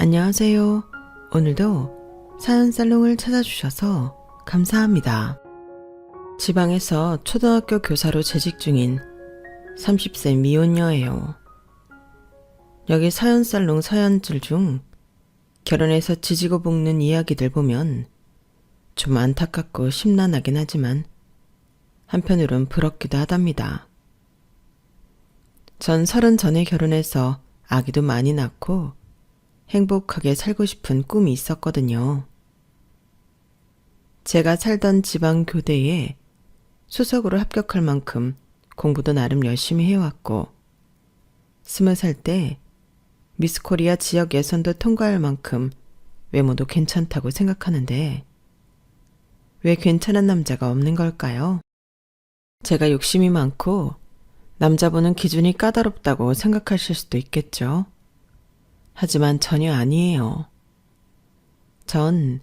안녕하세요. 오늘도 사연살롱을 찾아주셔서 감사합니다. 지방에서 초등학교 교사로 재직 중인 30세 미혼녀예요. 여기 사연살롱 사연들 중 결혼해서 지지고 볶는 이야기들 보면 좀 안타깝고 심란하긴 하지만 한편으론 부럽기도 하답니다. 전 30 전에 결혼해서 아기도 많이 낳고 행복하게 살고 싶은 꿈이 있었거든요. 제가 살던 지방 교대에 수석으로 합격할 만큼 공부도 나름 열심히 해왔고 20살 때 미스코리아 지역 예선도 통과할 만큼 외모도 괜찮다고 생각하는데 왜 괜찮은 남자가 없는 걸까요? 제가 욕심이 많고 남자 보는 기준이 까다롭다고 생각하실 수도 있겠죠. 하지만 전혀 아니에요. 전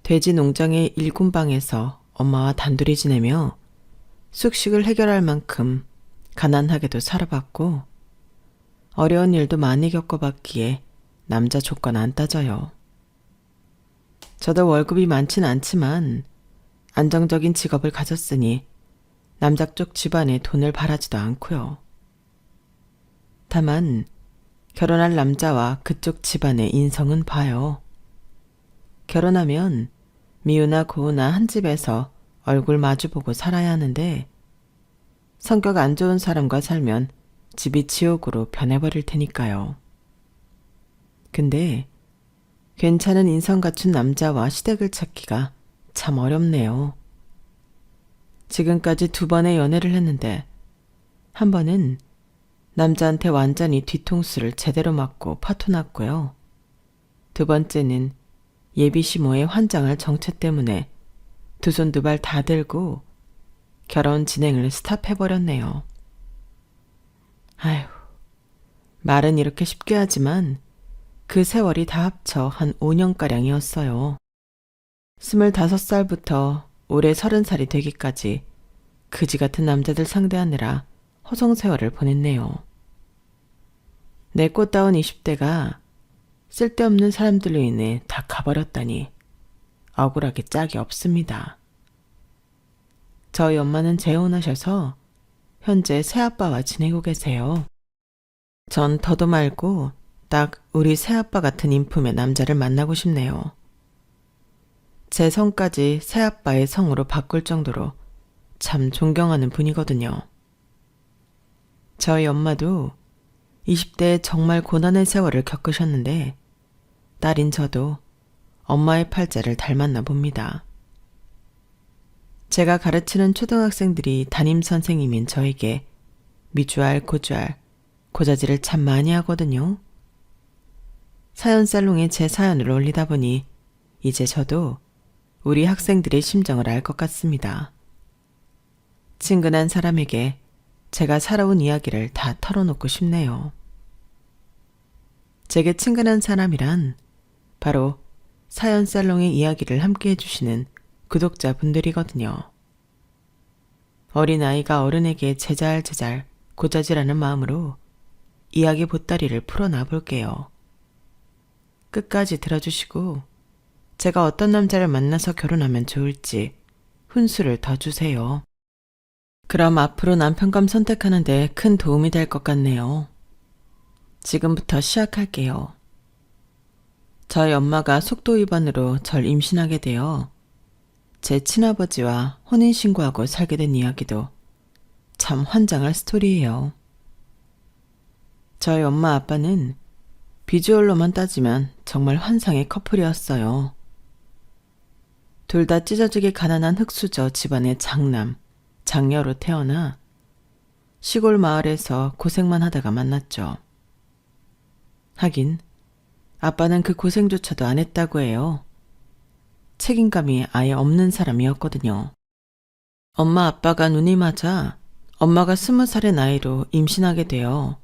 돼지 농장의 일군방에서 엄마와 단둘이 지내며 숙식을 해결할 만큼 가난하게도 살아봤고 어려운 일도 많이 겪어봤기에 남자 조건 안 따져요. 저도 월급이 많진 않지만 안정적인 직업을 가졌으니 남자 쪽 집안에 돈을 바라지도 않고요. 다만 결혼할 남자와 그쪽 집안의 인성은 봐요. 결혼하면 미우나 고우나 한 집에서 얼굴 마주보고 살아야 하는데 성격 안 좋은 사람과 살면 집이 지옥으로 변해버릴 테니까요. 근데 괜찮은 인성 갖춘 남자와 시댁을 찾기가 참 어렵네요. 지금까지 2번의 연애를 했는데 한 번은 남자한테 완전히 뒤통수를 제대로 맞고 파토났고요. 2번째는 예비시모의 환장할 정체 때문에 2손 2발 다 들고 결혼 진행을 스탑해버렸네요. 아휴, 말은 이렇게 쉽게 하지만 그 세월이 다 합쳐 한 5년가량이었어요. 25살부터 올해 30살이 되기까지 그지 같은 남자들 상대하느라 허송세월을 보냈네요. 내 꽃다운 20대가 쓸데없는 사람들로 인해 다 가버렸다니 억울하게 짝이 없습니다. 저희 엄마는 재혼하셔서 현재 새아빠와 지내고 계세요. 전 더도 말고 딱 우리 새아빠 같은 인품의 남자를 만나고 싶네요. 제 성까지 새아빠의 성으로 바꿀 정도로 참 존경하는 분이거든요. 저희 엄마도 20대에 정말 고난의 세월을 겪으셨는데 딸인 저도 엄마의 팔자를 닮았나 봅니다. 제가 가르치는 초등학생들이 담임선생님인 저에게 미주알, 고주알, 고자질을 참 많이 하거든요. 사연살롱에 제 사연을 올리다 보니 이제 저도 우리 학생들의 심정을 알 것 같습니다. 친근한 사람에게 제가 살아온 이야기를 다 털어놓고 싶네요. 제게 친근한 사람이란 바로 사연살롱의 이야기를 함께 해주시는 구독자분들이거든요. 어린아이가 어른에게 제잘제잘 고자질하는 마음으로 이야기 보따리를 풀어놔 볼게요. 끝까지 들어주시고 제가 어떤 남자를 만나서 결혼하면 좋을지 훈수를 더 주세요. 그럼 앞으로 남편감 선택하는데 큰 도움이 될 것 같네요. 지금부터 시작할게요. 저희 엄마가 속도 위반으로 절 임신하게 되어 제 친아버지와 혼인신고하고 살게 된 이야기도 참 환장할 스토리예요. 저희 엄마 아빠는 비주얼로만 따지면 정말 환상의 커플이었어요. 둘 다 찢어지게 가난한 흙수저 집안의 장남, 장녀로 태어나 시골 마을에서 고생만 하다가 만났죠. 하긴 아빠는 그 고생조차도 안 했다고 해요. 책임감이 아예 없는 사람이었거든요. 엄마 아빠가 눈이 맞아 엄마가 20살의 나이로 임신하게 되어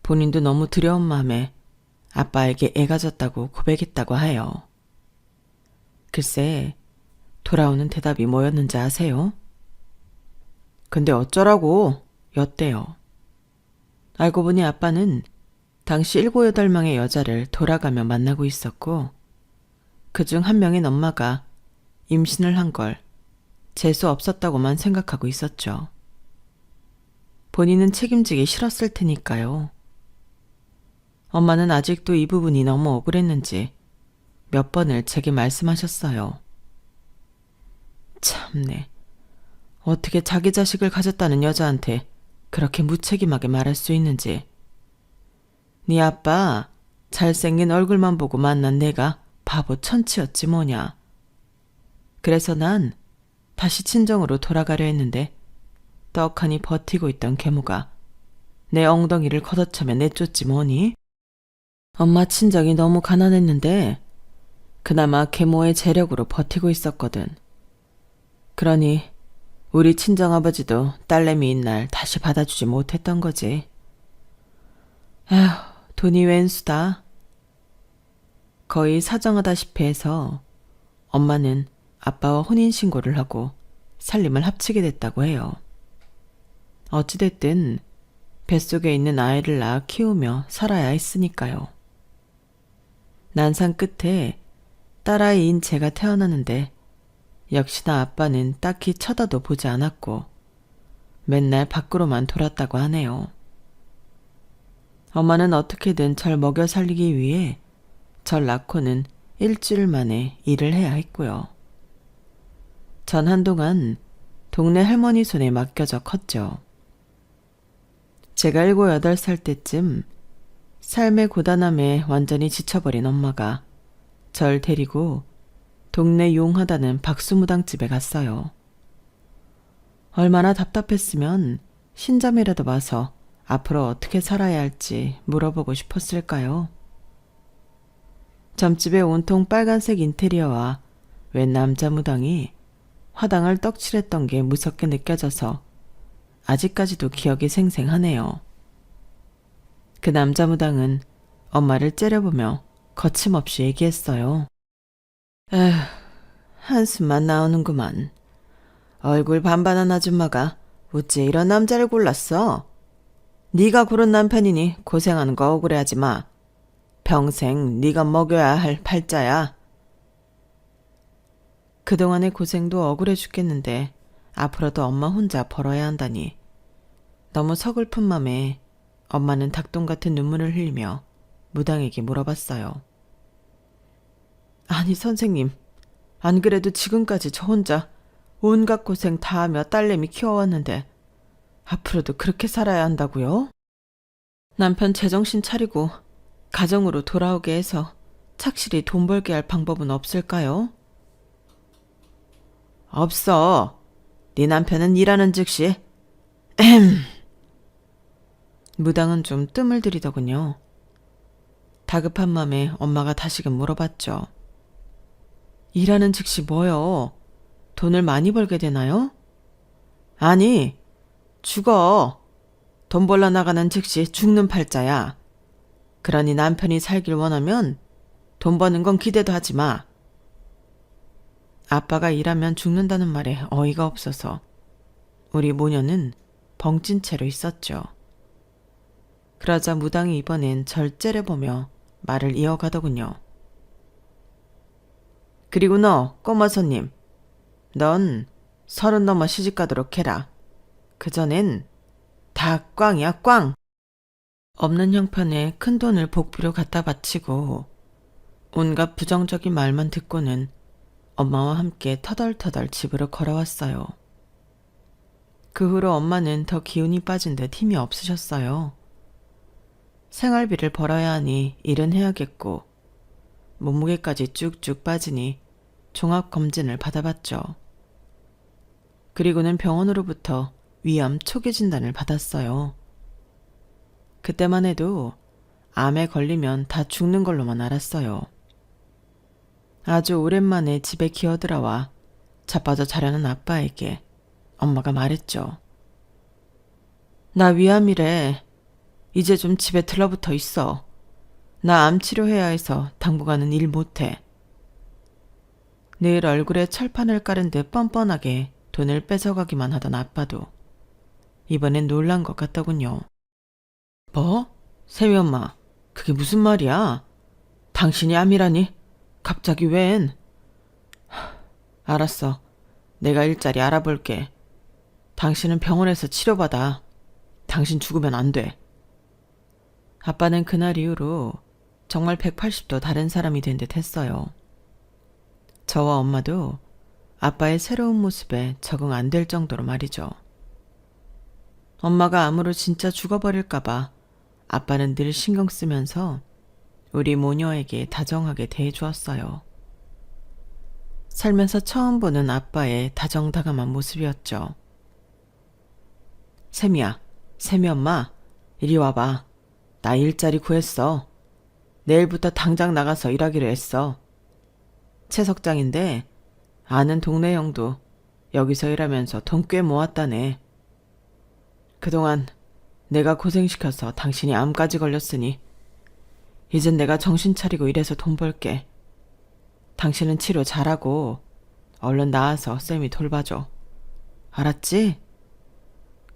본인도 너무 두려운 마음에 아빠에게 애가 졌다고 고백했다고 해요. 글쎄, 돌아오는 대답이 뭐였는지 아세요? 근데 어쩌라고 였대요. 알고 보니 아빠는 당시 7, 8명의 여자를 돌아가며 만나고 있었고 그중 한 명인 엄마가 임신을 한 걸 재수 없었다고만 생각하고 있었죠. 본인은 책임지기 싫었을 테니까요. 엄마는 아직도 이 부분이 너무 억울했는지 몇 번을 제게 말씀하셨어요. 참네. 어떻게 자기 자식을 가졌다는 여자한테 그렇게 무책임하게 말할 수 있는지. 네 아빠 잘생긴 얼굴만 보고 만난 내가 바보 천치였지 뭐냐. 그래서 난 다시 친정으로 돌아가려 했는데 떡하니 버티고 있던 계모가 내 엉덩이를 걷어차며 내쫓지 뭐니? 엄마 친정이 너무 가난했는데 그나마 계모의 재력으로 버티고 있었거든. 그러니 우리 친정아버지도 딸내미인 날 다시 받아주지 못했던 거지. 에휴, 돈이 웬수다. 거의 사정하다시피 해서 엄마는 아빠와 혼인신고를 하고 살림을 합치게 됐다고 해요. 어찌됐든 뱃속에 있는 아이를 낳아 키우며 살아야 했으니까요. 난상 끝에 딸아이인 제가 태어나는데 역시나 아빠는 딱히 쳐다도 보지 않았고 맨날 밖으로만 돌았다고 하네요. 엄마는 어떻게든 절 먹여 살리기 위해 절 낳고는 일주일 만에 일을 해야 했고요. 전 한동안 동네 할머니 손에 맡겨져 컸죠. 제가 7, 8살 때쯤 삶의 고단함에 완전히 지쳐버린 엄마가 절 데리고 동네 용하다는 박수무당집에 갔어요. 얼마나 답답했으면 신점이라도 와서 앞으로 어떻게 살아야 할지 물어보고 싶었을까요? 점집에 온통 빨간색 인테리어와 웬 남자 무당이 화당을 떡칠했던 게 무섭게 느껴져서 아직까지도 기억이 생생하네요. 그 남자 무당은 엄마를 째려보며 거침없이 얘기했어요. 에휴, 한숨만 나오는구만. 얼굴 반반한 아줌마가 어째 이런 남자를 골랐어? 네가 고른 남편이니 고생하는 거 억울해하지 마. 평생 네가 먹여야 할 팔자야. 그동안의 고생도 억울해 죽겠는데 앞으로도 엄마 혼자 벌어야 한다니. 너무 서글픈 맘에 엄마는 닭똥 같은 눈물을 흘리며 무당에게 물어봤어요. 아니 선생님, 안 그래도 지금까지 저 혼자 온갖 고생 다 하며 딸내미 키워왔는데 앞으로도 그렇게 살아야 한다고요? 남편 제정신 차리고 가정으로 돌아오게 해서 착실히 돈 벌게 할 방법은 없을까요? 없어. 네 남편은 일하는 즉시 무당은 좀 뜸을 들이더군요. 다급한 맘에 엄마가 다시금 물어봤죠. 일하는 즉시 뭐요? 돈을 많이 벌게 되나요? 아니, 죽어. 돈 벌러 나가는 즉시 죽는 팔자야. 그러니 남편이 살길 원하면 돈 버는 건 기대도 하지 마. 아빠가 일하면 죽는다는 말에 어이가 없어서 우리 모녀는 벙찐 채로 있었죠. 그러자 무당이 이번엔 절 째려보며 말을 이어가더군요. 그리고 너, 꼬마 손님. 넌 30 넘어 시집가도록 해라. 그전엔 다 꽝이야, 꽝! 없는 형편에 큰 돈을 복비로 갖다 바치고 온갖 부정적인 말만 듣고는 엄마와 함께 터덜터덜 집으로 걸어왔어요. 그 후로 엄마는 더 기운이 빠진 듯 힘이 없으셨어요. 생활비를 벌어야 하니 일은 해야겠고 몸무게까지 쭉쭉 빠지니 종합검진을 받아봤죠. 그리고는 병원으로부터 위암 초기 진단을 받았어요. 그때만 해도 암에 걸리면 다 죽는 걸로만 알았어요. 아주 오랜만에 집에 기어들어와 자빠져 자려는 아빠에게 엄마가 말했죠. 나 위암이래. 이제 좀 집에 들러붙어 있어. 나 암 치료해야 해서 당분간은 일 못해. 늘 얼굴에 철판을 깔은 듯 뻔뻔하게 돈을 뺏어가기만 하던 아빠도 이번엔 놀란 것 같더군요. 뭐? 세미 엄마, 그게 무슨 말이야? 당신이 암이라니? 갑자기 웬? 알았어. 내가 일자리 알아볼게. 당신은 병원에서 치료받아. 당신 죽으면 안 돼. 아빠는 그날 이후로 정말 180도 다른 사람이 된 듯 했어요. 저와 엄마도 아빠의 새로운 모습에 적응 안 될 정도로 말이죠. 엄마가 암으로 진짜 죽어버릴까봐 아빠는 늘 신경 쓰면서 우리 모녀에게 다정하게 대해주었어요. 살면서 처음 보는 아빠의 다정다감한 모습이었죠. 샘이야, 샘이 엄마, 이리 와봐. 나 일자리 구했어. 내일부터 당장 나가서 일하기로 했어. 채석장인데 아는 동네 형도 여기서 일하면서 돈 꽤 모았다네. 그동안 내가 고생시켜서 당신이 암까지 걸렸으니 이젠 내가 정신 차리고 일해서 돈 벌게. 당신은 치료 잘하고 얼른 나와서 쌤이 돌봐줘. 알았지?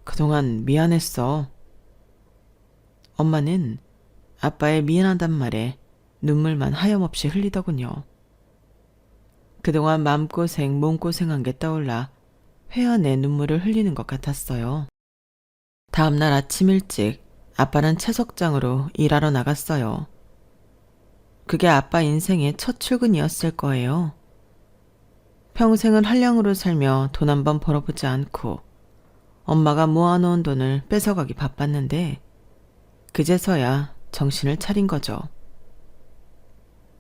그동안 미안했어. 엄마는 아빠의 미안하단 말에 눈물만 하염없이 흘리더군요. 그동안 마음고생, 몸고생한 게 떠올라 회한의 눈물을 흘리는 것 같았어요. 다음날 아침 일찍 아빠는 채석장으로 일하러 나갔어요. 그게 아빠 인생의 첫 출근이었을 거예요. 평생을 한량으로 살며 돈 한 번 벌어보지 않고 엄마가 모아놓은 돈을 뺏어가기 바빴는데 그제서야 정신을 차린 거죠.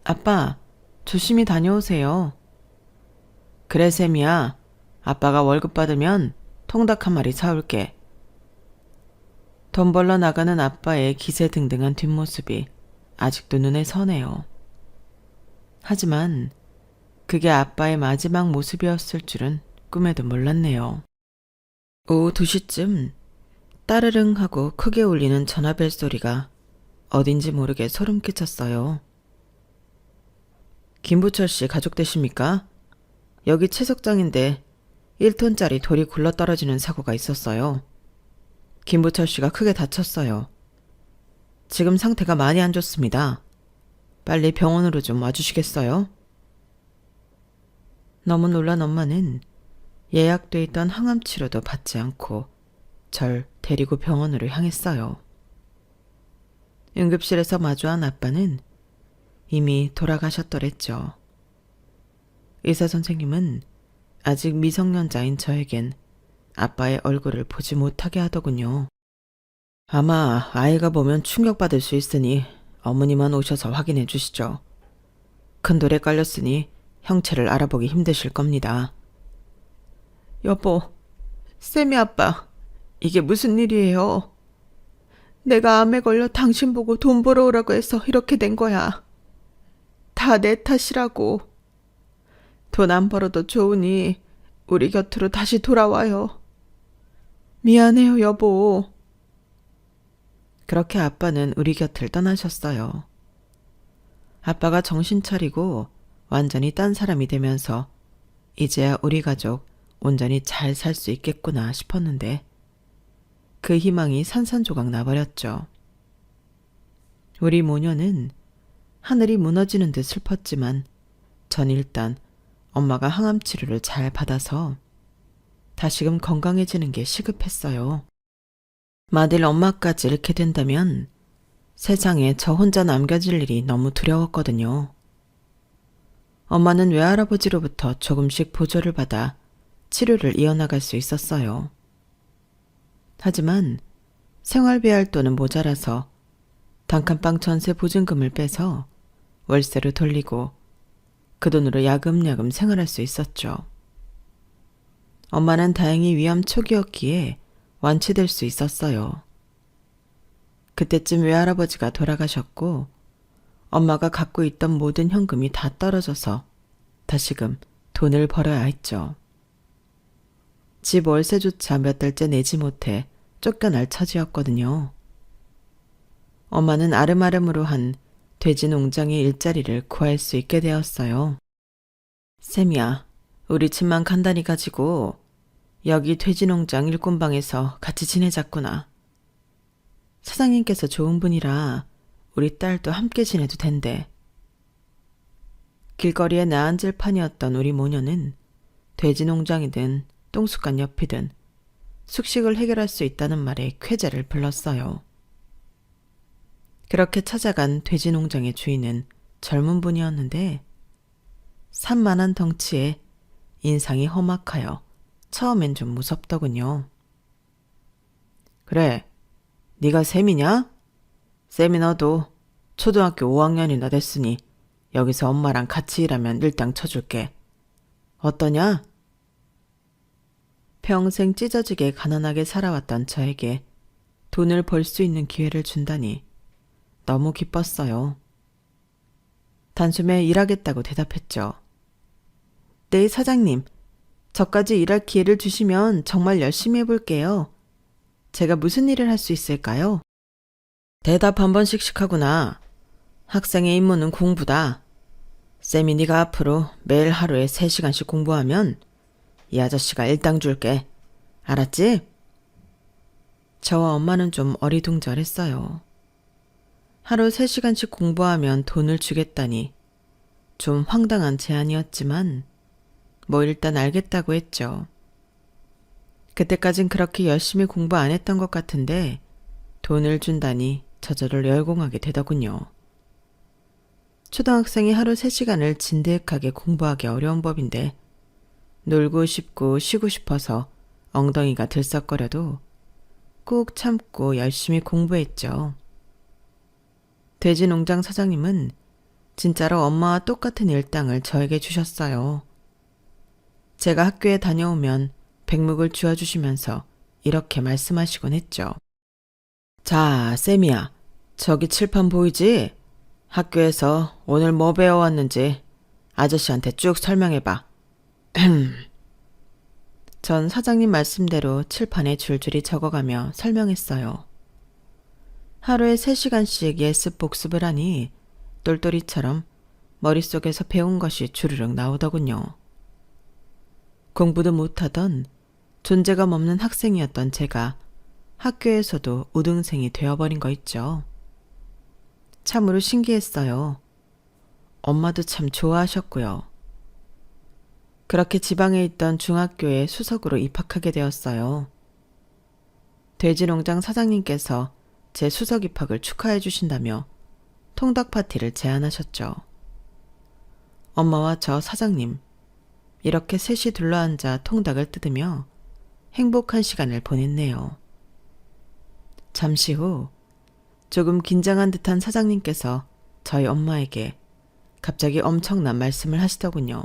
아빠, 조심히 다녀오세요. 그래, 샘이야. 아빠가 월급 받으면 통닭 한 마리 사올게. 돈 벌러 나가는 아빠의 기세등등한 뒷모습이 아직도 눈에 선해요. 하지만 그게 아빠의 마지막 모습이었을 줄은 꿈에도 몰랐네요. 오후 2시쯤 따르릉 하고 크게 울리는 전화벨 소리가 어딘지 모르게 소름 끼쳤어요. 김부철 씨 가족 되십니까? 여기 채석장인데 1톤짜리 돌이 굴러떨어지는 사고가 있었어요. 김부철 씨가 크게 다쳤어요. 지금 상태가 많이 안 좋습니다. 빨리 병원으로 좀 와주시겠어요? 너무 놀란 엄마는 예약돼 있던 항암 치료도 받지 않고 절 데리고 병원으로 향했어요. 응급실에서 마주한 아빠는 이미 돌아가셨더랬죠. 의사 선생님은 아직 미성년자인 저에겐 아빠의 얼굴을 보지 못하게 하더군요. 아마 아이가 보면 충격받을 수 있으니 어머니만 오셔서 확인해 주시죠. 큰 돌에 깔렸으니 형체를 알아보기 힘드실 겁니다. 여보, 쌤이 아빠, 이게 무슨 일이에요? 내가 암에 걸려 당신 보고 돈 벌어 오라고 해서 이렇게 된 거야. 다 내 탓이라고. 돈 안 벌어도 좋으니 우리 곁으로 다시 돌아와요. 미안해요, 여보. 그렇게 아빠는 우리 곁을 떠나셨어요. 아빠가 정신 차리고 완전히 딴 사람이 되면서 이제야 우리 가족 온전히 잘 살 수 있겠구나 싶었는데 그 희망이 산산조각 나버렸죠. 우리 모녀는 하늘이 무너지는 듯 슬펐지만 전 일단 엄마가 항암 치료를 잘 받아서 다시금 건강해지는 게 시급했어요. 만일 엄마까지 잃게 된다면 세상에 저 혼자 남겨질 일이 너무 두려웠거든요. 엄마는 외할아버지로부터 조금씩 보조를 받아 치료를 이어나갈 수 있었어요. 하지만 생활비 할 돈은 모자라서 단칸방 전세 보증금을 빼서 월세로 돌리고 그 돈으로 야금야금 생활할 수 있었죠. 엄마는 다행히 위암 초기였기에 완치될 수 있었어요. 그때쯤 외할아버지가 돌아가셨고 엄마가 갖고 있던 모든 현금이 다 떨어져서 다시금 돈을 벌어야 했죠. 집 월세조차 몇 달째 내지 못해 쫓겨날 처지였거든요. 엄마는 아름아름으로 한 돼지 농장의 일자리를 구할 수 있게 되었어요. 쌤이야, 우리 집만 간단히 가지고 여기 돼지 농장 일꾼방에서 같이 지내자꾸나. 사장님께서 좋은 분이라 우리 딸도 함께 지내도 된대. 길거리에 나앉을 판이었던 우리 모녀는 돼지 농장이든 똥수간 옆이든 숙식을 해결할 수 있다는 말에 쾌재를 불렀어요. 그렇게 찾아간 돼지 농장의 주인은 젊은 분이었는데 산만한 덩치에 인상이 험악하여 처음엔 좀 무섭더군요. 그래, 네가 쌤이냐? 쌤이 너도 초등학교 5학년이나 됐으니 여기서 엄마랑 같이 일하면 일당 쳐줄게. 어떠냐? 평생 찢어지게 가난하게 살아왔던 저에게 돈을 벌 수 있는 기회를 준다니 너무 기뻤어요. 단숨에 일하겠다고 대답했죠. 네, 사장님. 저까지 일할 기회를 주시면 정말 열심히 해볼게요. 제가 무슨 일을 할 수 있을까요? 대답 한 번씩 하구나. 학생의 임무는 공부다. 쌤이 네가 앞으로 매일 하루에 3시간씩 공부하면 이 아저씨가 일당 줄게. 알았지? 저와 엄마는 좀 어리둥절했어요. 하루 3시간씩 공부하면 돈을 주겠다니 좀 황당한 제안이었지만 뭐 일단 알겠다고 했죠. 그때까진 그렇게 열심히 공부 안 했던 것 같은데 돈을 준다니 저절로 열공하게 되더군요. 초등학생이 하루 3시간을 진득하게 공부하기 어려운 법인데 놀고 싶고 쉬고 싶어서 엉덩이가 들썩거려도 꾹 참고 열심히 공부했죠. 돼지 농장 사장님은 진짜로 엄마와 똑같은 일당을 저에게 주셨어요. 제가 학교에 다녀오면 백묵을 주워주시면서 이렇게 말씀하시곤 했죠. 자, 쌤이야. 저기 칠판 보이지? 학교에서 오늘 뭐 배워왔는지 아저씨한테 쭉 설명해봐. 전 사장님 말씀대로 칠판에 줄줄이 적어가며 설명했어요. 하루에 3시간씩 예습 복습을 하니 똘똘이처럼 머릿속에서 배운 것이 주르륵 나오더군요. 공부도 못하던 존재감 없는 학생이었던 제가 학교에서도 우등생이 되어버린 거 있죠. 참으로 신기했어요. 엄마도 참 좋아하셨고요. 그렇게 지방에 있던 중학교에 수석으로 입학하게 되었어요. 돼지농장 사장님께서 제 수석 입학을 축하해 주신다며 통닭 파티를 제안하셨죠. 엄마와 저 사장님, 이렇게 셋이 둘러앉아 통닭을 뜯으며 행복한 시간을 보냈네요. 잠시 후 조금 긴장한 듯한 사장님께서 저희 엄마에게 갑자기 엄청난 말씀을 하시더군요.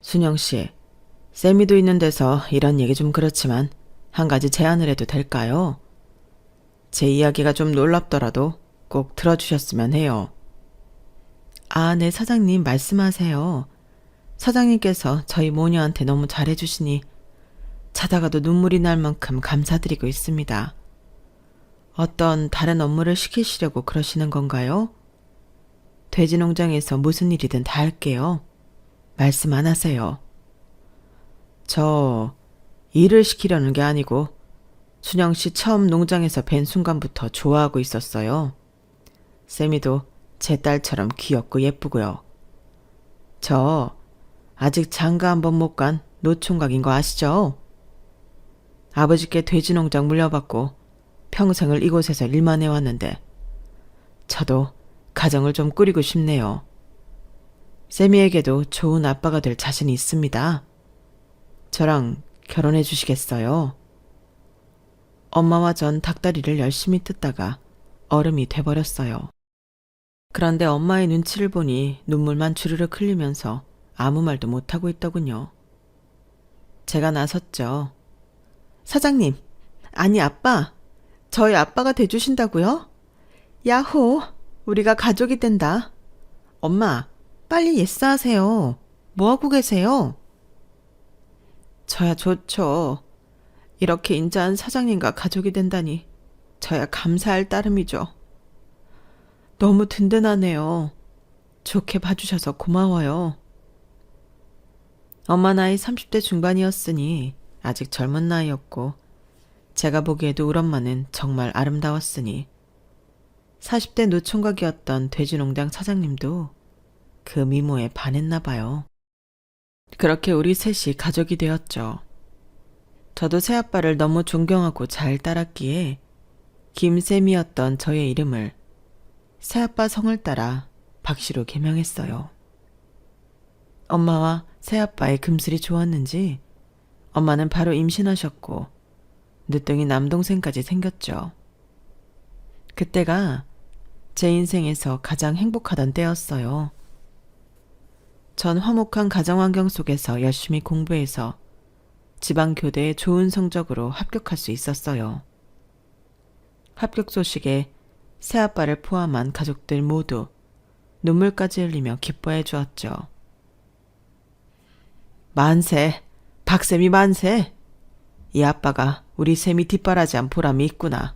순영씨, 쌤이도 있는 데서 이런 얘기 좀 그렇지만 한 가지 제안을 해도 될까요? 제 이야기가 좀 놀랍더라도 꼭 들어주셨으면 해요. 아, 네, 사장님 말씀하세요. 사장님께서 저희 모녀한테 너무 잘해주시니 자다가도 눈물이 날 만큼 감사드리고 있습니다. 어떤 다른 업무를 시키시려고 그러시는 건가요? 돼지 농장에서 무슨 일이든 다 할게요. 말씀 안 하세요. 저 일을 시키려는 게 아니고 순영 씨 처음 농장에서 뵌 순간부터 좋아하고 있었어요. 쌤이도 제 딸처럼 귀엽고 예쁘고요. 저 아직 장가 한 번 못 간 노총각인 거 아시죠? 아버지께 돼지 농장 물려받고 평생을 이곳에서 일만 해왔는데 저도 가정을 좀 꾸리고 싶네요. 쌤이에게도 좋은 아빠가 될 자신이 있습니다. 저랑 결혼해 주시겠어요? 엄마와 전 닭다리를 열심히 뜯다가 얼음이 돼버렸어요. 그런데 엄마의 눈치를 보니 눈물만 주르륵 흘리면서 아무 말도 못하고 있더군요. 제가 나섰죠. 사장님, 아니 아빠, 저희 아빠가 돼주신다고요? 야호, 우리가 가족이 된다. 엄마, 빨리 예스하세요. 뭐하고 계세요? 저야 좋죠. 이렇게 인자한 사장님과 가족이 된다니 저야 감사할 따름이죠. 너무 든든하네요. 좋게 봐주셔서 고마워요. 엄마 나이 30대 중반이었으니 아직 젊은 나이였고 제가 보기에도 우리 엄마는 정말 아름다웠으니 40대 노총각이었던 돼지농장 사장님도 그 미모에 반했나 봐요. 그렇게 우리 셋이 가족이 되었죠. 저도 새아빠를 너무 존경하고 잘 따랐기에 김쌤이었던 저의 이름을 새아빠 성을 따라 박씨로 개명했어요. 엄마와 새아빠의 금슬이 좋았는지 엄마는 바로 임신하셨고 늦둥이 남동생까지 생겼죠. 그때가 제 인생에서 가장 행복하던 때였어요. 전 화목한 가정환경 속에서 열심히 공부해서 지방교대에 좋은 성적으로 합격할 수 있었어요. 합격 소식에 새아빠를 포함한 가족들 모두 눈물까지 흘리며 기뻐해 주었죠. 만세! 박쌤이 만세! 이 아빠가 우리 쌤이 뒷바라지한 보람이 있구나.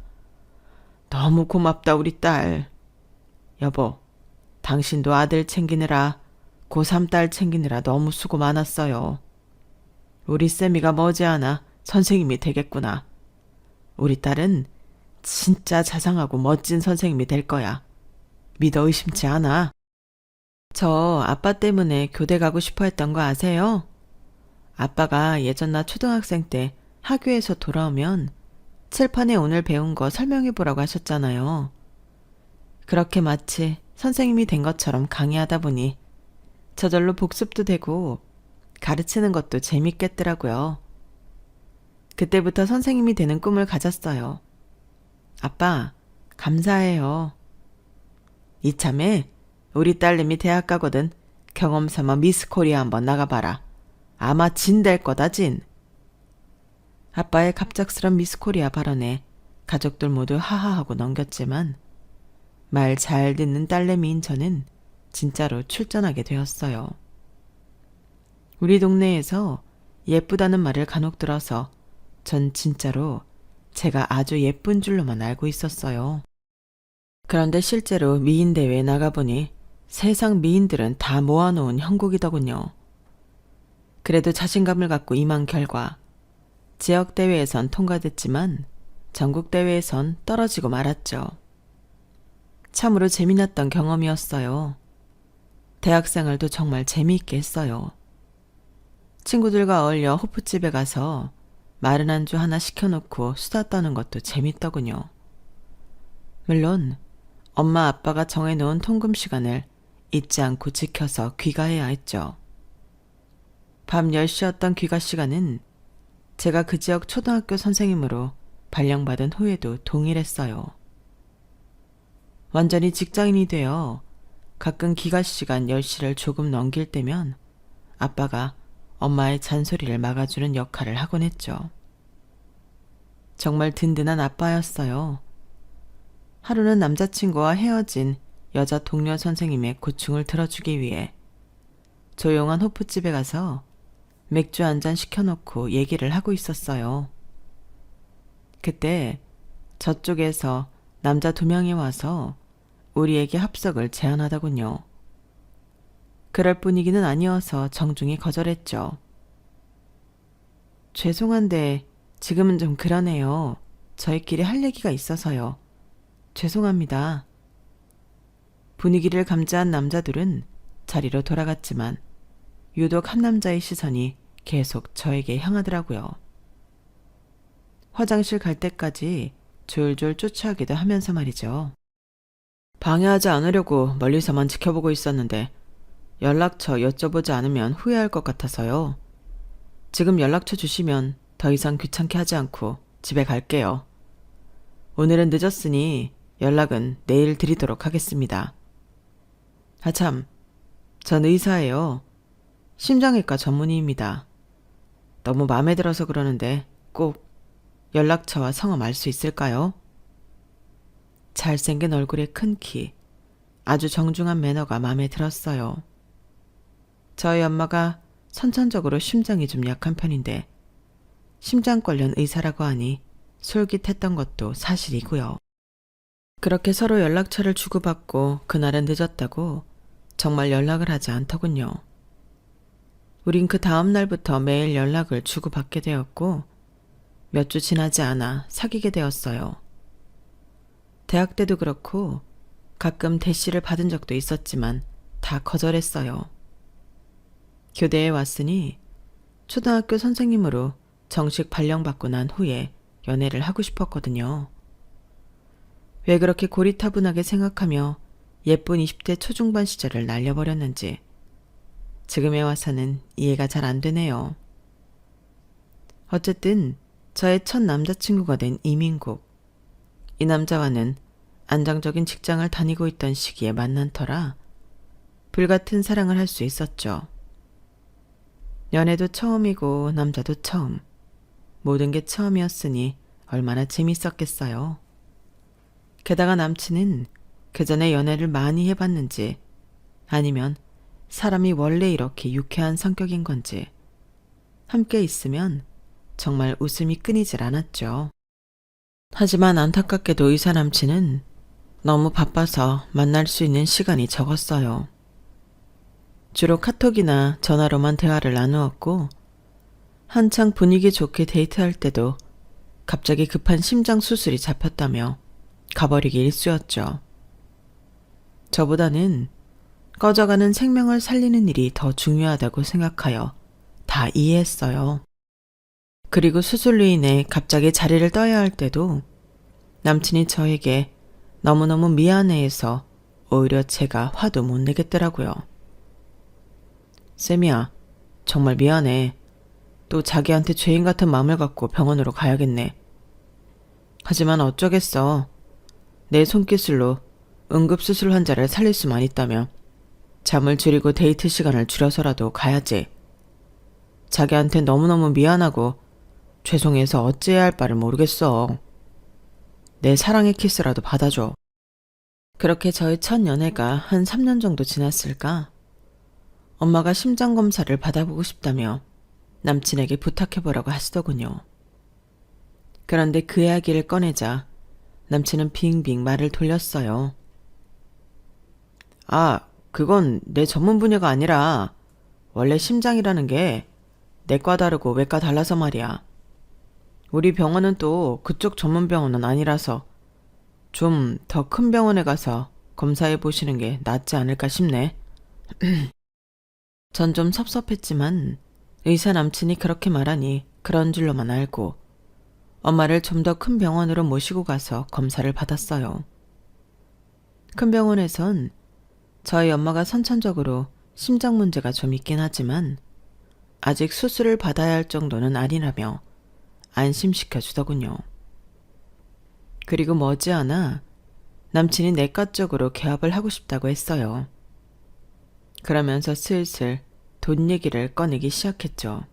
너무 고맙다 우리 딸. 여보, 당신도 아들 챙기느라 고3 딸 챙기느라 너무 수고 많았어요. 우리 쌤이가 머지않아 선생님이 되겠구나. 우리 딸은 진짜 자상하고 멋진 선생님이 될 거야. 믿어 의심치 않아. 저 아빠 때문에 교대 가고 싶어 했던 거 아세요? 아빠가 예전 나 초등학생 때 학교에서 돌아오면 칠판에 오늘 배운 거 설명해 보라고 하셨잖아요. 그렇게 마치 선생님이 된 것처럼 강의하다 보니 저절로 복습도 되고 가르치는 것도 재밌겠더라고요. 그때부터 선생님이 되는 꿈을 가졌어요. 아빠, 감사해요. 이참에 우리 딸내미 대학 가거든 경험 삼아 미스 코리아 한번 나가봐라. 아마 진 될 거다 진. 아빠의 갑작스런 미스 코리아 발언에 가족들 모두 하하하고 넘겼지만 말 잘 듣는 딸내미인 저는 진짜로 출전하게 되었어요. 우리 동네에서 예쁘다는 말을 간혹 들어서 전 진짜로 제가 아주 예쁜 줄로만 알고 있었어요. 그런데 실제로 미인대회에 나가보니 세상 미인들은 다 모아놓은 형국이더군요. 그래도 자신감을 갖고 임한 결과 지역대회에선 통과됐지만 전국대회에선 떨어지고 말았죠. 참으로 재미났던 경험이었어요. 대학생활도 정말 재미있게 했어요. 친구들과 어울려 호프집에 가서 마른 안주 하나 시켜놓고 수다 떠는 것도 재밌더군요. 물론 엄마 아빠가 정해놓은 통금 시간을 잊지 않고 지켜서 귀가해야 했죠. 밤 10시였던 귀가 시간은 제가 그 지역 초등학교 선생님으로 발령받은 후에도 동일했어요. 완전히 직장인이 되어 가끔 귀가 시간 10시를 조금 넘길 때면 아빠가 엄마의 잔소리를 막아주는 역할을 하곤 했죠. 정말 든든한 아빠였어요. 하루는 남자친구와 헤어진 여자 동료 선생님의 고충을 들어주기 위해 조용한 호프집에 가서 맥주 한 잔 시켜놓고 얘기를 하고 있었어요. 그때 저쪽에서 남자 2명이 와서 우리에게 합석을 제안하더군요. 그럴 분위기는 아니어서 정중히 거절했죠. 죄송한데 지금은 좀 그러네요. 저희끼리 할 얘기가 있어서요. 죄송합니다. 분위기를 감지한 남자들은 자리로 돌아갔지만 유독 한 남자의 시선이 계속 저에게 향하더라고요. 화장실 갈 때까지 졸졸 쫓아오기도 하면서 말이죠. 방해하지 않으려고 멀리서만 지켜보고 있었는데 연락처 여쭤보지 않으면 후회할 것 같아서요. 지금 연락처 주시면 더 이상 귀찮게 하지 않고 집에 갈게요. 오늘은 늦었으니 연락은 내일 드리도록 하겠습니다. 아참, 전 의사예요. 심장외과 전문의입니다. 너무 마음에 들어서 그러는데 꼭 연락처와 성함 알 수 있을까요? 잘생긴 얼굴에 큰 키, 아주 정중한 매너가 마음에 들었어요. 저희 엄마가 선천적으로 심장이 좀 약한 편인데 심장 관련 의사라고 하니 솔깃했던 것도 사실이고요. 그렇게 서로 연락처를 주고받고 그날은 늦었다고 정말 연락을 하지 않더군요. 우린 그 다음 날부터 매일 연락을 주고받게 되었고 몇 주 지나지 않아 사귀게 되었어요. 대학 때도 그렇고 가끔 대시를 받은 적도 있었지만 다 거절했어요. 교대에 왔으니 초등학교 선생님으로 정식 발령받고 난 후에 연애를 하고 싶었거든요. 왜 그렇게 고리타분하게 생각하며 예쁜 20대 초중반 시절을 날려버렸는지 지금에 와서는 이해가 잘 안 되네요. 어쨌든 저의 첫 남자친구가 된 이민국. 이 남자와는 안정적인 직장을 다니고 있던 시기에 만난 터라 불같은 사랑을 할 수 있었죠. 연애도 처음이고 남자도 처음. 모든 게 처음이었으니 얼마나 재밌었겠어요. 게다가 남친은 그 전에 연애를 많이 해봤는지 아니면 사람이 원래 이렇게 유쾌한 성격인 건지 함께 있으면 정말 웃음이 끊이질 않았죠. 하지만 안타깝게도 의사 남친은 너무 바빠서 만날 수 있는 시간이 적었어요. 주로 카톡이나 전화로만 대화를 나누었고 한창 분위기 좋게 데이트할 때도 갑자기 급한 심장 수술이 잡혔다며 가버리기 일쑤였죠. 저보다는 꺼져가는 생명을 살리는 일이 더 중요하다고 생각하여 다 이해했어요. 그리고 수술로 인해 갑자기 자리를 떠야 할 때도 남친이 저에게 너무너무 미안해해서 오히려 제가 화도 못 내겠더라고요. 쌤이야, 정말 미안해. 또 자기한테 죄인 같은 마음을 갖고 병원으로 가야겠네. 하지만 어쩌겠어. 내 손기술로 응급수술 환자를 살릴 수만 있다면 잠을 줄이고 데이트 시간을 줄여서라도 가야지. 자기한테 너무너무 미안하고 죄송해서 어찌해야 할 바를 모르겠어. 내 사랑의 키스라도 받아줘. 그렇게 저의 첫 연애가 한 3년 정도 지났을까? 엄마가 심장검사를 받아보고 싶다며 남친에게 부탁해보라고 하시더군요. 그런데 그 이야기를 꺼내자 남친은 빙빙 말을 돌렸어요. 아, 그건 내 전문 분야가 아니라 원래 심장이라는 게 내과 다르고 외과 달라서 말이야. 우리 병원은 또 그쪽 전문 병원은 아니라서 좀 더 큰 병원에 가서 검사해 보시는 게 낫지 않을까 싶네. 전 좀 섭섭했지만 의사 남친이 그렇게 말하니 그런 줄로만 알고 엄마를 좀 더 큰 병원으로 모시고 가서 검사를 받았어요. 큰 병원에선 저희 엄마가 선천적으로 심장 문제가 좀 있긴 하지만 아직 수술을 받아야 할 정도는 아니라며 안심시켜 주더군요. 그리고 머지않아 남친이 내과 쪽으로 개업을 하고 싶다고 했어요. 그러면서 슬슬 돈 얘기를 꺼내기 시작했죠.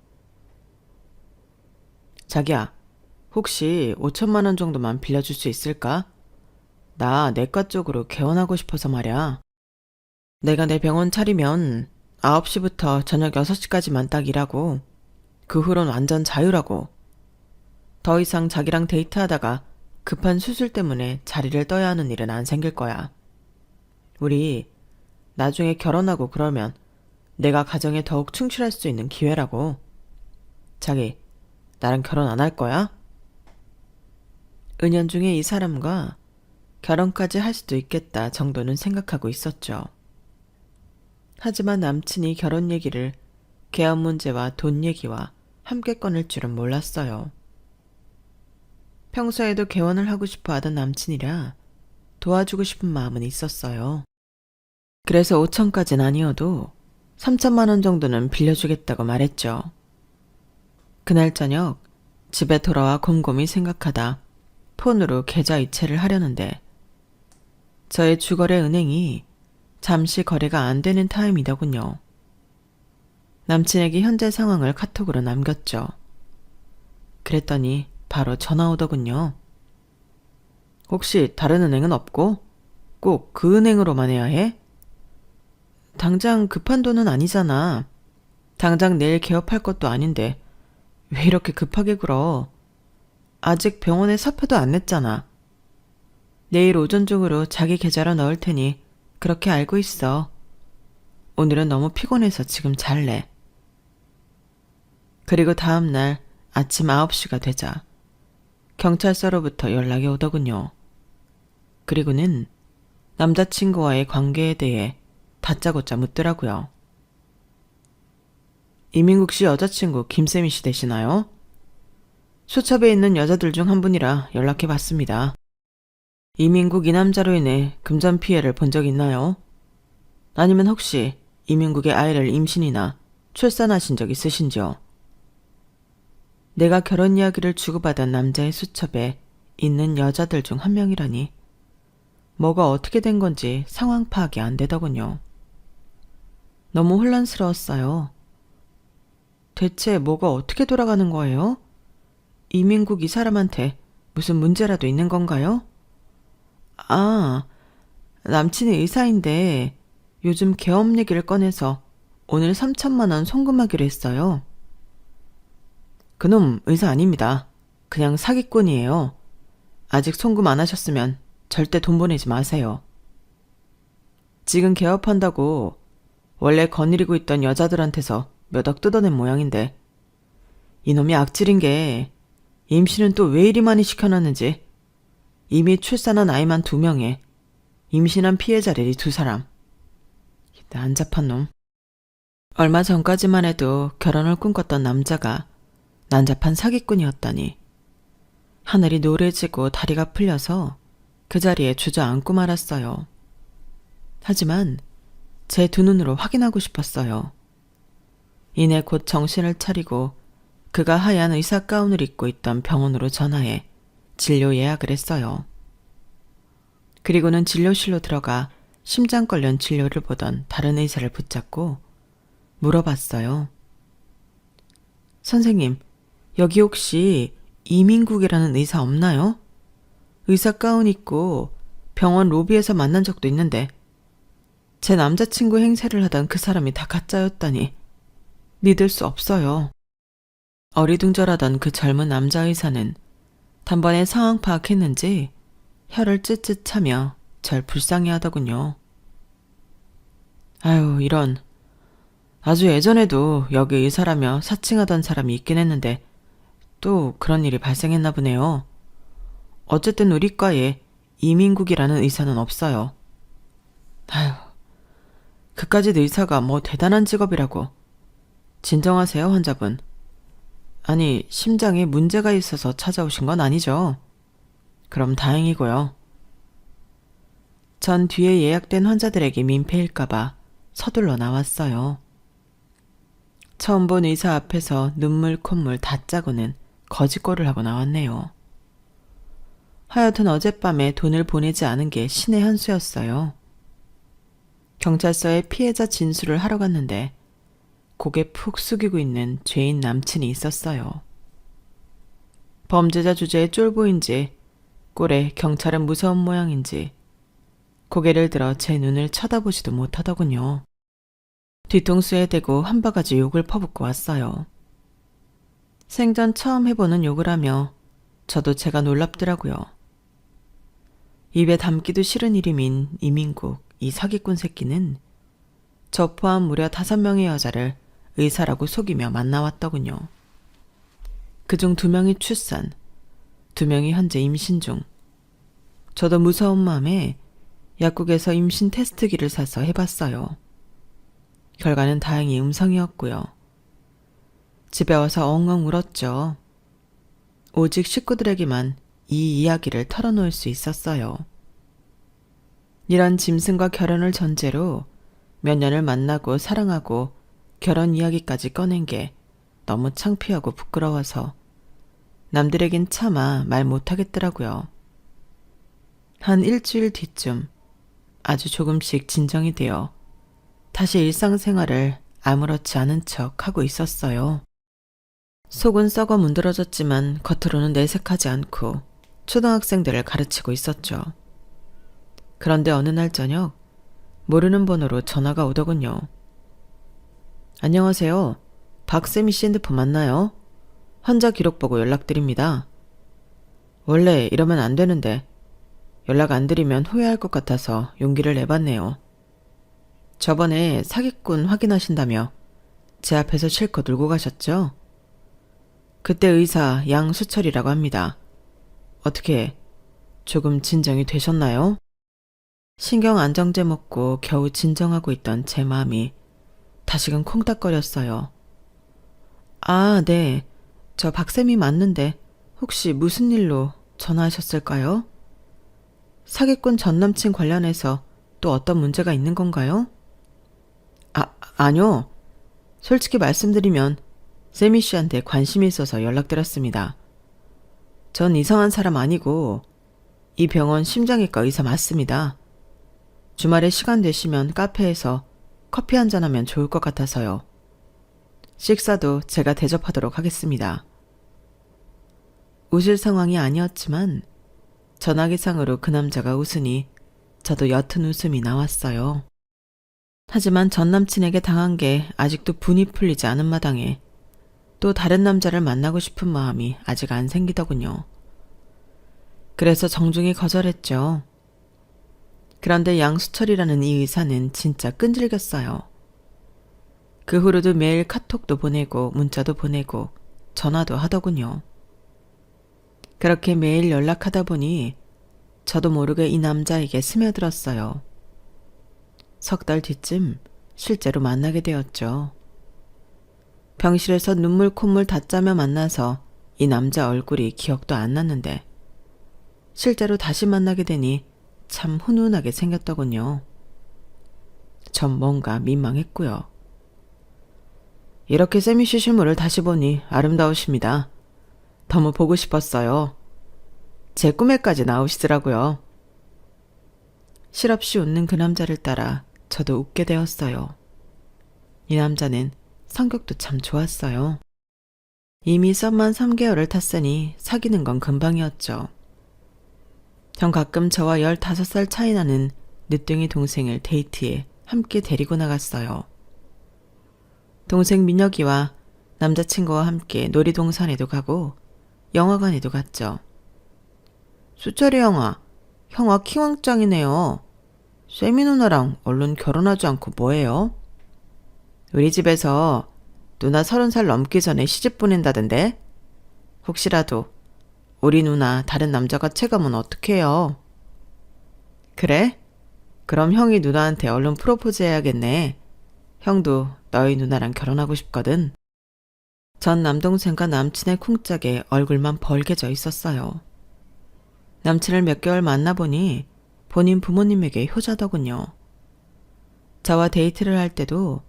자기야, 혹시 5천만 원 정도만 빌려줄 수 있을까? 나 내과 쪽으로 개원하고 싶어서 말이야. 내가 내 병원 차리면 9시부터 저녁 6시까지만 딱 일하고 그 후론 완전 자유라고. 더 이상 자기랑 데이트하다가 급한 수술 때문에 자리를 떠야 하는 일은 안 생길 거야. 우리 나중에 결혼하고 그러면 내가 가정에 더욱 충실할 수 있는 기회라고. 자기, 나랑 결혼 안 할 거야? 은연중에 이 사람과 결혼까지 할 수도 있겠다 정도는 생각하고 있었죠. 하지만 남친이 결혼 얘기를 개업 문제와 돈 얘기와 함께 꺼낼 줄은 몰랐어요. 평소에도 개원을 하고 싶어 하던 남친이라 도와주고 싶은 마음은 있었어요. 그래서 5천까지는 아니어도 3천만 원 정도는 빌려주겠다고 말했죠. 그날 저녁 집에 돌아와 곰곰이 생각하다 폰으로 계좌 이체를 하려는데 저의 주거래 은행이 잠시 거래가 안 되는 타임이더군요. 남친에게 현재 상황을 카톡으로 남겼죠. 그랬더니 바로 전화 오더군요. 혹시 다른 은행은 없고 꼭 그 은행으로만 해야 해? 당장 급한 돈은 아니잖아. 당장 내일 개업할 것도 아닌데 왜 이렇게 급하게 굴어? 아직 병원에 사표도 안 냈잖아. 내일 오전 중으로 자기 계좌로 넣을 테니 그렇게 알고 있어. 오늘은 너무 피곤해서 지금 잘래. 그리고 다음날 아침 9시가 되자 경찰서로부터 연락이 오더군요. 그리고는 남자친구와의 관계에 대해 다짜고짜 묻더라고요. 이민국 씨 여자친구 김쌤이 씨 되시나요? 수첩에 있는 여자들 중 한 분이라 연락해봤습니다. 이민국 이 남자로 인해 금전 피해를 본 적 있나요? 아니면 혹시 이민국의 아이를 임신이나 출산하신 적 있으신지요? 내가 결혼 이야기를 주고받은 남자의 수첩에 있는 여자들 중 한 명이라니 뭐가 어떻게 된 건지 상황 파악이 안 되더군요. 너무 혼란스러웠어요. 대체 뭐가 어떻게 돌아가는 거예요? 이민국 이 사람한테 무슨 문제라도 있는 건가요? 아, 남친이 의사인데 요즘 개업 얘기를 꺼내서 오늘 3천만 원 송금하기로 했어요. 그놈 의사 아닙니다. 그냥 사기꾼이에요. 아직 송금 안 하셨으면 절대 돈 보내지 마세요. 지금 개업한다고 원래 거느리고 있던 여자들한테서 몇 억 뜯어낸 모양인데 이놈이 악질인 게 임신은 또 왜 이리 많이 시켜놨는지 이미 출산한 아이만 2명에 임신한 피해자들이 2사람. 난잡한 놈. 얼마 전까지만 해도 결혼을 꿈꿨던 남자가 난잡한 사기꾼이었다니. 하늘이 노래지고 다리가 풀려서 그 자리에 주저앉고 말았어요. 하지만 제 2눈으로 확인하고 싶었어요. 이내 곧 정신을 차리고 그가 하얀 의사 가운을 입고 있던 병원으로 전화해 진료 예약을 했어요. 그리고는 진료실로 들어가 심장 관련 진료를 보던 다른 의사를 붙잡고 물어봤어요. 선생님, 여기 혹시 이민국이라는 의사 없나요? 의사 가운 입고 병원 로비에서 만난 적도 있는데 제 남자친구 행세를 하던 그 사람이 다 가짜였다니 믿을 수 없어요. 어리둥절하던 그 젊은 남자 의사는 단번에 상황 파악했는지 혀를 찢찢 차며 절 불쌍해하더군요. 아유, 이런. 아주 예전에도 여기 의사라며 사칭하던 사람이 있긴 했는데 또 그런 일이 발생했나 보네요. 어쨌든 우리 과에 이민국이라는 의사는 없어요. 아유, 그까짓 의사가 뭐 대단한 직업이라고. 진정하세요, 환자분. 아니, 심장에 문제가 있어서 찾아오신 건 아니죠? 그럼 다행이고요. 전 뒤에 예약된 환자들에게 민폐일까봐 서둘러 나왔어요. 처음 본 의사 앞에서 눈물 콧물 다 짜고는 거짓골을 하고 나왔네요. 하여튼 어젯밤에 돈을 보내지 않은 게 신의 한 수였어요. 경찰서에 피해자 진술을 하러 갔는데 고개 푹 숙이고 있는 죄인 남친이 있었어요. 범죄자 주제에 쫄보인지 꼴에 경찰은 무서운 모양인지 고개를 들어 제 눈을 쳐다보지도 못하더군요. 뒤통수에 대고 한 바가지 욕을 퍼붓고 왔어요. 생전 처음 해보는 욕을 하며 저도 제가 놀랍더라고요. 입에 담기도 싫은 이름인 이민국, 이 사기꾼 새끼는 저 포함 무려 5명의 여자를 의사라고 속이며 만나왔더군요. 그중 2명이 출산, 2명이 현재 임신 중. 저도 무서운 마음에 약국에서 임신 테스트기를 사서 해봤어요. 결과는 다행히 음성이었고요. 집에 와서 엉엉 울었죠. 오직 식구들에게만 이 이야기를 털어놓을 수 있었어요. 이런 짐승과 결혼을 전제로 몇 년을 만나고 사랑하고 결혼 이야기까지 꺼낸 게 너무 창피하고 부끄러워서 남들에겐 차마 말 못하겠더라고요. 한 일주일 뒤쯤 아주 조금씩 진정이 되어 다시 일상생활을 아무렇지 않은 척 하고 있었어요. 속은 썩어 문드러졌지만 겉으로는 내색하지 않고 초등학생들을 가르치고 있었죠. 그런데 어느 날 저녁 모르는 번호로 전화가 오더군요. 안녕하세요. 박쌤이 씨 핸드폰 맞나요? 환자 기록 보고 연락드립니다. 원래 이러면 안 되는데 연락 안 드리면 후회할 것 같아서 용기를 내봤네요. 저번에 사기꾼 확인하신다며 제 앞에서 실컷 울고 가셨죠? 그때 의사 양수철이라고 합니다. 어떻게 조금 진정이 되셨나요? 신경 안정제 먹고 겨우 진정하고 있던 제 마음이 다시금 콩닥거렸어요. 아, 네. 저 박쌤이 맞는데 혹시 무슨 일로 전화하셨을까요? 사기꾼 전남친 관련해서 또 어떤 문제가 있는 건가요? 아니요. 솔직히 말씀드리면 세미 씨한테 관심이 있어서 연락드렸습니다. 전 이상한 사람 아니고 이 병원 심장외과 의사 맞습니다. 주말에 시간 되시면 카페에서 커피 한잔하면 좋을 것 같아서요. 식사도 제가 대접하도록 하겠습니다. 웃을 상황이 아니었지만 전화기상으로 그 남자가 웃으니 저도 옅은 웃음이 나왔어요. 하지만 전 남친에게 당한 게 아직도 분이 풀리지 않은 마당에 또 다른 남자를 만나고 싶은 마음이 아직 안 생기더군요. 그래서 정중히 거절했죠. 그런데 양수철이라는 이 의사는 진짜 끈질겼어요. 그 후로도 매일 카톡도 보내고 문자도 보내고 전화도 하더군요. 그렇게 매일 연락하다 보니 저도 모르게 이 남자에게 스며들었어요. 석 달 뒤쯤 실제로 만나게 되었죠. 병실에서 눈물 콧물 다 짜며 만나서 이 남자 얼굴이 기억도 안 났는데 실제로 다시 만나게 되니 참 훈훈하게 생겼더군요. 전 뭔가 민망했고요. 이렇게 세미 씨 실물을 다시 보니 아름다우십니다. 너무 보고 싶었어요. 제 꿈에까지 나오시더라고요. 실없이 웃는 그 남자를 따라 저도 웃게 되었어요. 이 남자는 성격도 참 좋았어요. 이미 썸만 3개월을 탔으니 사귀는 건 금방이었죠. 전 가끔 저와 15살 차이 나는 늦둥이 동생을 데이트에 함께 데리고 나갔어요. 동생 민혁이와 남자친구와 함께 놀이동산에도 가고 영화관에도 갔죠. 수철이 형아 키왕짱이네요. 세미 누나랑 얼른 결혼하지 않고 뭐해요? 우리 집에서 누나 30살 넘기 전에 시집 보낸다던데? 혹시라도 우리 누나 다른 남자가 체감은 어떡해요? 그래? 그럼 형이 누나한테 얼른 프로포즈 해야겠네. 형도 너희 누나랑 결혼하고 싶거든. 전 남동생과 남친의 쿵짝에 얼굴만 벌게져 있었어요. 남친을 몇 개월 만나보니 본인 부모님에게 효자더군요. 저와 데이트를 할 때도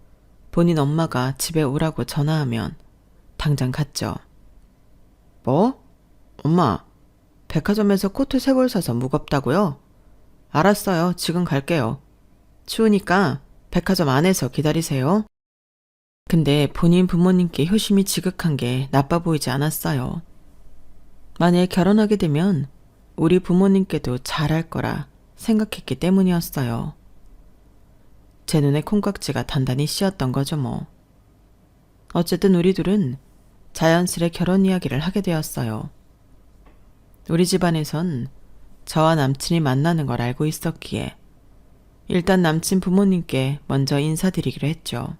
본인 엄마가 집에 오라고 전화하면 당장 갔죠. 뭐? 엄마, 백화점에서 코트 3벌 사서 무겁다고요? 알았어요. 지금 갈게요. 추우니까 백화점 안에서 기다리세요. 근데 본인 부모님께 효심이 지극한 게 나빠 보이지 않았어요. 만약 결혼하게 되면 우리 부모님께도 잘할 거라 생각했기 때문이었어요. 제 눈에 콩깍지가 단단히 씌었던 거죠 뭐. 어쨌든 우리 둘은 자연스레 결혼 이야기를 하게 되었어요. 우리 집안에선 저와 남친이 만나는 걸 알고 있었기에 일단 남친 부모님께 먼저 인사드리기로 했죠.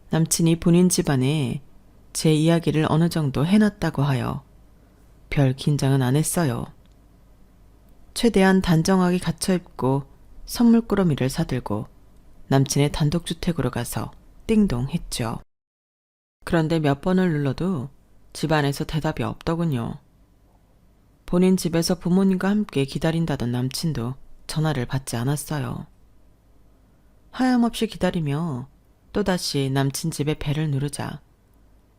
남친이 본인 집안에 제 이야기를 어느 정도 해놨다고 하여 별 긴장은 안 했어요. 최대한 단정하게 갖춰입고 선물꾸러미를 사들고 남친의 단독주택으로 가서 띵동 했죠. 그런데 몇 번을 눌러도 집안에서 대답이 없더군요. 본인 집에서 부모님과 함께 기다린다던 남친도 전화를 받지 않았어요. 하염없이 기다리며 또다시 남친 집에 벨을 누르자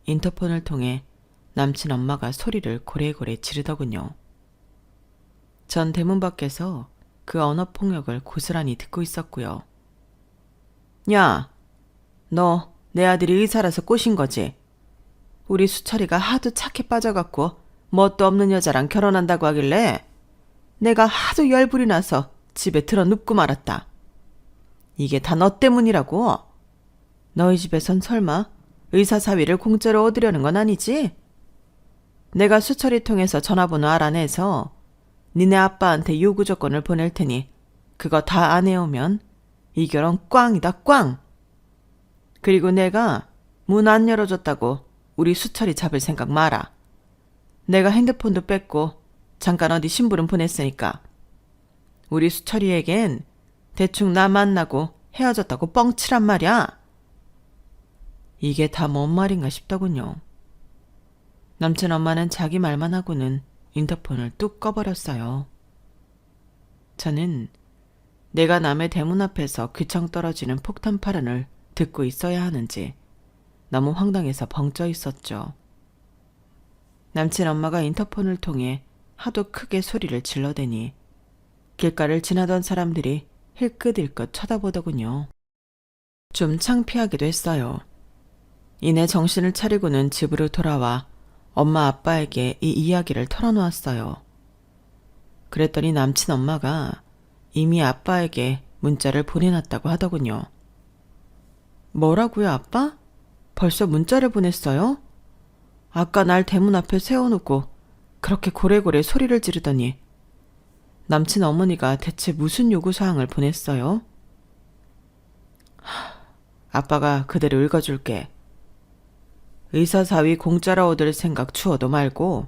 인터폰을 통해 남친 엄마가 소리를 고래고래 지르더군요. 전 대문 밖에서 그 언어폭력을 고스란히 듣고 있었고요. 야, 너 내 아들이 의사라서 꼬신 거지? 우리 수철이가 하도 착해 빠져갖고 뭣도 없는 여자랑 결혼한다고 하길래 내가 하도 열불이 나서 집에 들어 눕고 말았다. 이게 다 너 때문이라고? 너희 집에선 설마 의사 사위를 공짜로 얻으려는 건 아니지? 내가 수철이 통해서 전화번호 알아내서 니네 아빠한테 요구 조건을 보낼 테니 그거 다 안 해오면 이 결혼 꽝이다 꽝! 그리고 내가 문 안 열어줬다고 우리 수철이 잡을 생각 마라. 내가 핸드폰도 뺐고 잠깐 어디 심부름 보냈으니까. 우리 수철이에겐 대충 나 만나고 헤어졌다고 뻥치란 말이야. 이게 다 뭔 말인가 싶더군요. 남친 엄마는 자기 말만 하고는 인터폰을 뚝 꺼버렸어요. 저는 내가 남의 대문 앞에서 귀청 떨어지는 폭탄 발언을 듣고 있어야 하는지 너무 황당해서 벙쪄 있었죠. 남친 엄마가 인터폰을 통해 하도 크게 소리를 질러대니 길가를 지나던 사람들이 힐끗힐끗 쳐다보더군요. 좀 창피하기도 했어요. 이내 정신을 차리고는 집으로 돌아와 엄마 아빠에게 이 이야기를 털어놓았어요. 그랬더니 남친 엄마가 이미 아빠에게 문자를 보내놨다고 하더군요. 뭐라고요, 아빠? 벌써 문자를 보냈어요? 아까 날 대문 앞에 세워놓고 그렇게 고래고래 소리를 지르더니 남친 어머니가 대체 무슨 요구사항을 보냈어요? 아빠가 그대로 읽어줄게. 의사사위 공짜로 얻을 생각 추워도 말고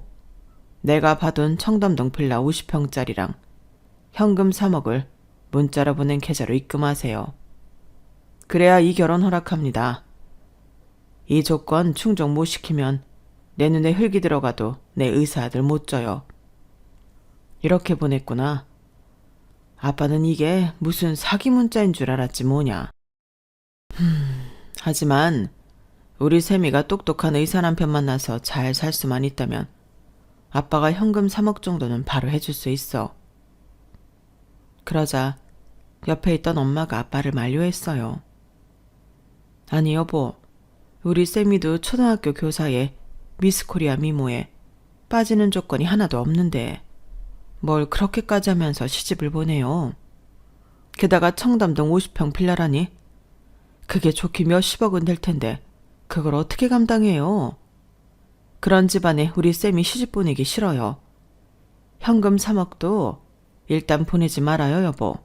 내가 받은 청담동 빌라 50평짜리랑 현금 3억을 문자로 보낸 계좌로 입금하세요. 그래야 이 결혼 허락합니다. 이 조건 충족 못 시키면 내 눈에 흙이 들어가도 내 의사아들 못 져요. 이렇게 보냈구나. 아빠는 이게 무슨 사기 문자인 줄 알았지 뭐냐. 하지만 우리 세미가 똑똑한 의사 남편 만나서 잘 살 수만 있다면 아빠가 현금 3억 정도는 바로 해줄 수 있어. 그러자 옆에 있던 엄마가 아빠를 만류했어요. 아니 여보, 우리 세미도 초등학교 교사에 미스코리아 미모에 빠지는 조건이 하나도 없는데 뭘 그렇게까지 하면서 시집을 보내요. 게다가 청담동 50평 빌라라니? 그게 좋게 몇십억은 될 텐데 그걸 어떻게 감당해요? 그런 집안에 우리 쌤이 시집 보내기 싫어요. 현금 3억도 일단 보내지 말아요, 여보.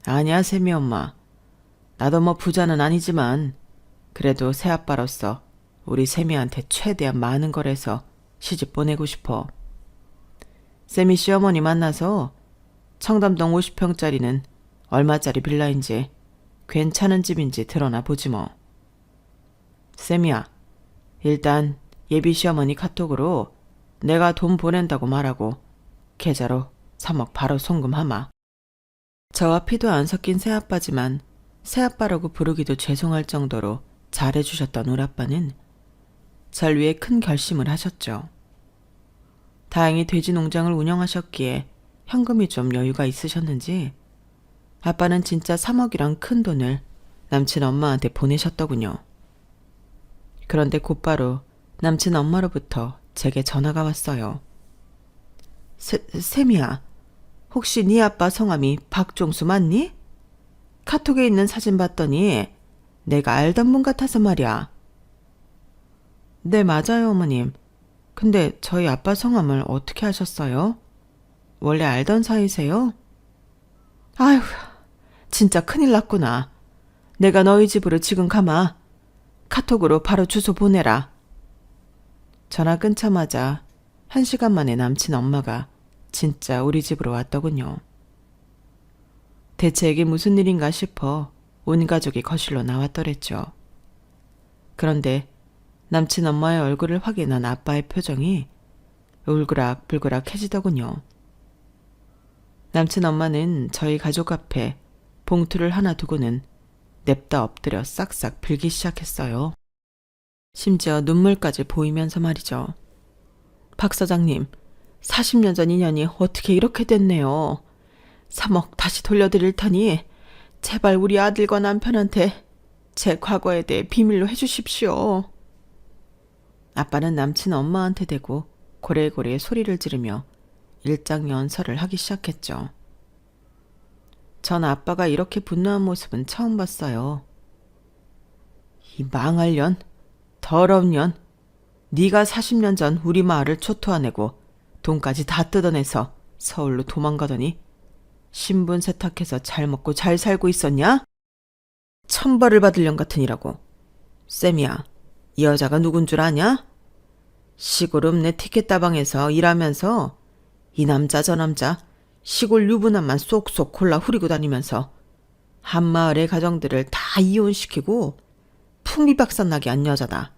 아니야, 쌤이 엄마. 나도 뭐 부자는 아니지만 그래도 새아빠로서 우리 쌤이한테 최대한 많은 걸 해서 시집 보내고 싶어. 쌤이 시어머니 만나서 청담동 50평짜리는 얼마짜리 빌라인지 괜찮은 집인지 드러나 보지 뭐. 쌤이야, 일단 예비 시어머니 카톡으로 내가 돈 보낸다고 말하고 계좌로 3억 바로 송금하마. 저와 피도 안 섞인 새아빠지만 새아빠라고 부르기도 죄송할 정도로 잘해주셨던 우리 아빠는 절 위해 큰 결심을 하셨죠. 다행히 돼지 농장을 운영하셨기에 현금이 좀 여유가 있으셨는지 아빠는 진짜 3억이란 큰 돈을 남친 엄마한테 보내셨더군요. 그런데 곧바로 남친 엄마로부터 제게 전화가 왔어요. 샘이야, 혹시 네 아빠 성함이 박종수 맞니? 카톡에 있는 사진 봤더니 내가 알던 분 같아서 말이야. 네, 맞아요, 어머님. 근데 저희 아빠 성함을 어떻게 아셨어요? 원래 알던 사이세요? 아휴, 진짜 큰일 났구나. 내가 너희 집으로 지금 가마. 카톡으로 바로 주소 보내라. 전화 끊자마자 1시간 만에 남친 엄마가 진짜 우리 집으로 왔더군요. 대체 이게 무슨 일인가 싶어 온 가족이 거실로 나왔더랬죠. 그런데 남친 엄마의 얼굴을 확인한 아빠의 표정이 울그락불그락해지더군요. 남친 엄마는 저희 가족 앞에 봉투를 하나 두고는 냅다 엎드려 싹싹 빌기 시작했어요. 심지어 눈물까지 보이면서 말이죠. 박 사장님, 40년 전 인연이 어떻게 이렇게 됐네요. 3억 다시 돌려드릴 테니 제발 우리 아들과 남편한테 제 과거에 대해 비밀로 해주십시오. 아빠는 남친 엄마한테 대고 고래고래 소리를 지르며 일장연설을 하기 시작했죠. 전 아빠가 이렇게 분노한 모습은 처음 봤어요. 이 망할 년, 더러운 년, 네가 40년 전 우리 마을을 초토화내고 돈까지 다 뜯어내서 서울로 도망가더니 신분 세탁해서 잘 먹고 잘 살고 있었냐? 천벌을 받을 년 같으니라고. 쌤이야, 이 여자가 누군 줄 아냐? 시골 읍내 티켓 다방에서 일하면서 이 남자 저 남자 시골 유부남만 쏙쏙 골라 후리고 다니면서 한마을의 가정들을 다 이혼시키고 풍비박산나게 한 여자다.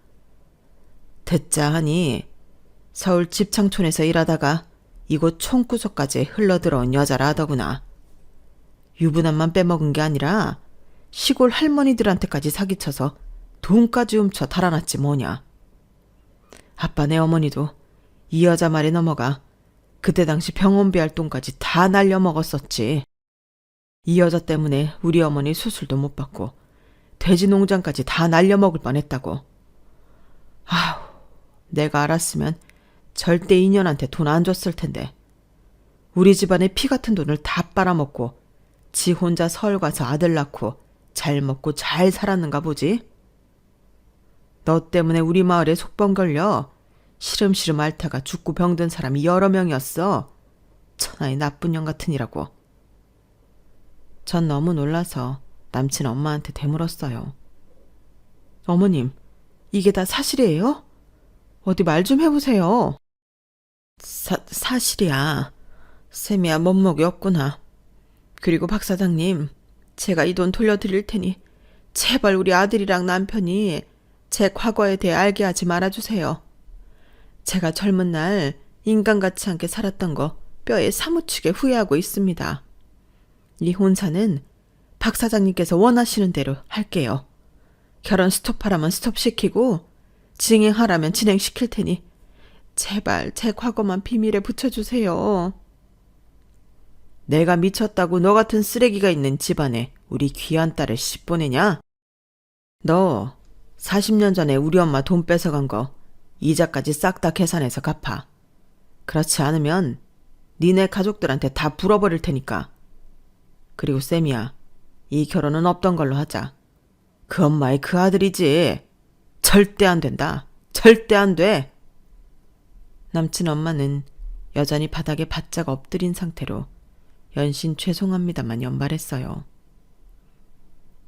듣자 하니 서울 집창촌에서 일하다가 이곳 총구석까지 흘러들어온 여자라 하더구나. 유부남만 빼먹은 게 아니라 시골 할머니들한테까지 사기쳐서 돈까지 훔쳐 달아났지 뭐냐. 아빠네 어머니도 이 여자 말에 넘어가 그때 당시 병원비 할 돈까지 다 날려먹었었지. 이 여자 때문에 우리 어머니 수술도 못 받고 돼지 농장까지 다 날려먹을 뻔했다고. 아우, 내가 알았으면 절대 인연한테 돈 안 줬을 텐데. 우리 집안의 피 같은 돈을 다 빨아먹고 지 혼자 서울 가서 아들 낳고 잘 먹고 잘 살았는가 보지? 너 때문에 우리 마을에 속병 걸려 시름시름 앓다가 죽고 병든 사람이 여러 명이었어. 천하의 나쁜 년 같으니라고. 전 너무 놀라서 남친 엄마한테 되물었어요. 어머님, 이게 다 사실이에요? 어디 말 좀 해보세요. 사실이야. 쌤이야 멋먹이 없구나. 그리고 박 사장님, 제가 이 돈 돌려드릴 테니 제발 우리 아들이랑 남편이 제 과거에 대해 알게 하지 말아주세요. 제가 젊은 날 인간같지 않게 살았던 거 뼈에 사무치게 후회하고 있습니다. 이 혼사는 박 사장님께서 원하시는 대로 할게요. 결혼 스톱하라면 스톱시키고 진행하라면 진행시킬 테니 제발 제 과거만 비밀에 붙여주세요. 내가 미쳤다고 너 같은 쓰레기가 있는 집안에 우리 귀한 딸을 씹보내냐? 너 40년 전에 우리 엄마 돈 뺏어간 거 이자까지 싹 다 계산해서 갚아. 그렇지 않으면 니네 가족들한테 다 불어버릴 테니까. 그리고 쌤이야, 이 결혼은 없던 걸로 하자. 그 엄마의 그 아들이지. 절대 안 된다. 절대 안 돼. 남친 엄마는 여전히 바닥에 바짝 엎드린 상태로 연신 죄송합니다만 연발했어요.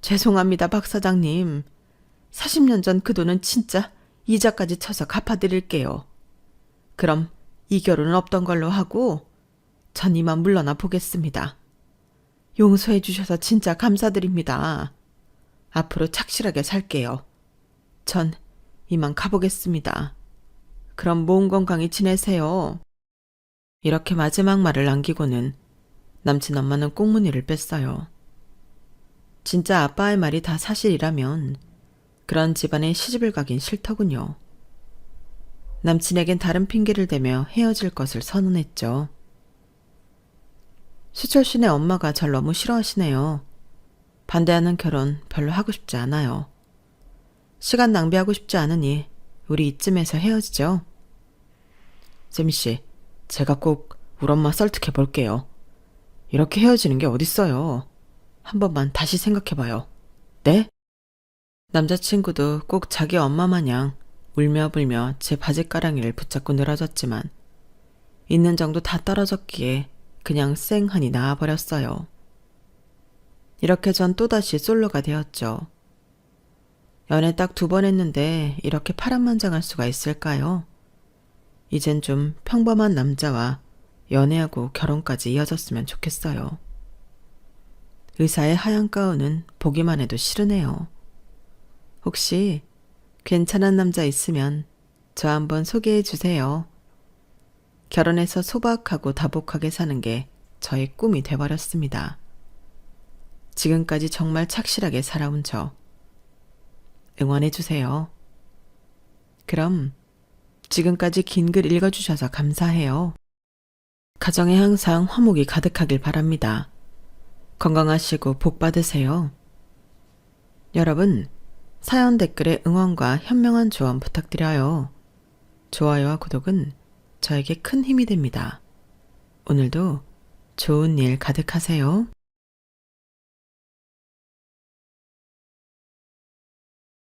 죄송합니다, 박 사장님. 40년 전 그 돈은 진짜 이자까지 쳐서 갚아드릴게요. 그럼 이 결혼은 없던 걸로 하고 전 이만 물러나 보겠습니다. 용서해 주셔서 진짜 감사드립니다. 앞으로 착실하게 살게요. 전 이만 가보겠습니다. 그럼 몸 건강히 지내세요. 이렇게 마지막 말을 남기고는 남친 엄마는 꽁무니를 뺐어요. 진짜 아빠의 말이 다 사실이라면 그런 집안에 시집을 가긴 싫더군요. 남친에겐 다른 핑계를 대며 헤어질 것을 선언했죠. 수철 씨네 엄마가 절 너무 싫어하시네요. 반대하는 결혼 별로 하고 싶지 않아요. 시간 낭비하고 싶지 않으니 우리 이쯤에서 헤어지죠. 세미 씨, 제가 꼭 우리 엄마 설득해 볼게요. 이렇게 헤어지는 게 어딨어요. 한 번만 다시 생각해봐요. 네? 남자친구도 꼭 자기 엄마 마냥 울며불며 제 바지가랑이를 붙잡고 늘어졌지만 있는 정도 다 떨어졌기에 그냥 쌩하니 나와버렸어요. 이렇게 전 또다시 솔로가 되었죠. 연애 딱 2번 했는데 이렇게 파란만장할 수가 있을까요? 이젠 좀 평범한 남자와 연애하고 결혼까지 이어졌으면 좋겠어요. 의사의 하얀 가운은 보기만 해도 싫으네요. 혹시 괜찮은 남자 있으면 저 한번 소개해 주세요. 결혼해서 소박하고 다복하게 사는 게 저의 꿈이 돼버렸습니다. 지금까지 정말 착실하게 살아온 저 응원해 주세요. 그럼 지금까지 긴 글 읽어주셔서 감사해요. 가정에 항상 화목이 가득하길 바랍니다. 건강하시고 복 받으세요. 여러분, 사연 댓글에 응원과 현명한 조언 부탁드려요. 좋아요와 구독은 저에게 큰 힘이 됩니다. 오늘도 좋은 일 가득하세요.